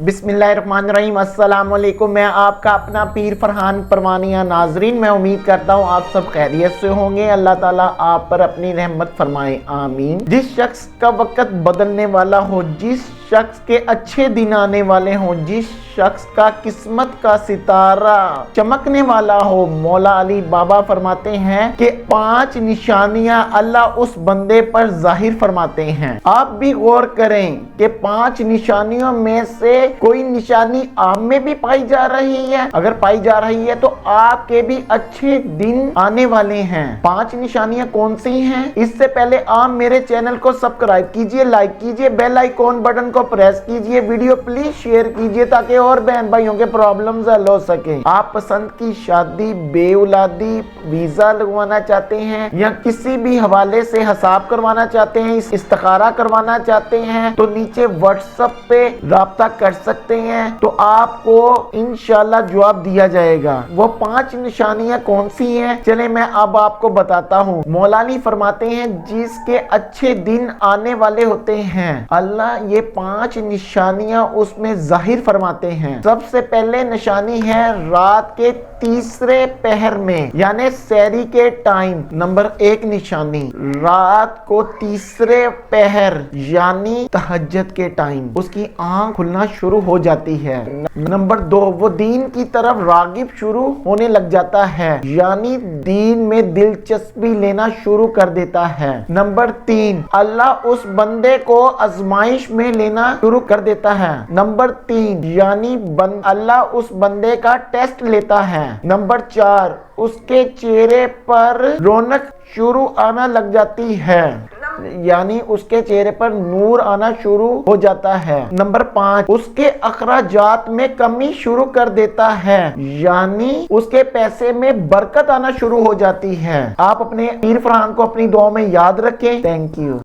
बिस्मिल्लाहिर्रहमानिर्रहीम। अस्सलाम वालेकुम। मैं आपका अपना पीर फरहान परवानिया। नाजरीन, मैं उम्मीद करता हूँ आप सब खैरियत से होंगे। अल्लाह ताला आप पर अपनी रहमत फरमाए, आमीन। जिस शख्स का वक्त बदलने वाला हो, जिस शख्स के अच्छे दिन आने वाले हों, जिस शख्स का किस्मत का सितारा चमकने वाला हो, मौला अली बाबा फरमाते हैं कि 5 निशानियां अल्लाह उस बंदे पर जाहिर फरमाते हैं। आप भी गौर करें कि 5 निशानियों में से कोई निशानी आप में भी पाई जा रही है। अगर पाई जा रही है तो आपके भी अच्छे दिन आने वाले हैं। 5 निशानियां कौन सी हैं? इससे पहले आप मेरे चैनल को सब्सक्राइब कीजिए, लाइक कीजिए, बेल आइकॉन बटन को प्रेस कीजिए, वीडियो प्लीज शेयर कीजिए ताकि और बहन भाइयों के प्रॉब्लम्स हल हो सके। आप पसंद की शादी, बेऔलादी, वीजा लगवाना चाहते हैं या किसी भी हवाले से हिसाब करवाना चाहते हैं, इस्तिखारा करवाना चाहते हैं तो नीचे व्हाट्सएप पे राब्ता कर सकते हैं, तो आपको इंशाल्लाह जवाब दिया जाएगा। वो 5 निशानियां कौन सी हैं? चले मैं अब आपको बताता हूँ। मौलानी फरमाते हैं जिसके अच्छे दिन आने वाले होते हैं, अल्लाह ये 5 निशानियां उसमें जाहिर फरमाते हैं। सबसे पहले निशानी है रात के तीसरे पहर में, यानी सहरी के टाइम। नंबर 1 निशानी रात को तीसरे पहर यानी तहज्जुद के टाइम उसकी आंख खुलना शुरू हो जाती है। नंबर 2, वो दीन की तरफ रागिब शुरू होने लग जाता है, यानी दीन में दिलचस्पी लेना शुरू कर देता है। नंबर 3, अल्लाह उस बंदे को आजमाइश में लेना शुरू कर देता है। नंबर 3, यानी अल्लाह उस बंदे का टेस्ट लेता है। नंबर 4, उसके चेहरे पर रौनक शुरू आना लग जाती है, यानी उसके चेहरे पर नूर आना शुरू हो जाता है। नंबर 5, उसके अखराजात में कमी शुरू कर देता है, यानी उसके पैसे में बरकत आना शुरू हो जाती है। आप अपने पीर फरहान को अपनी दुआ में याद रखें। Thank you.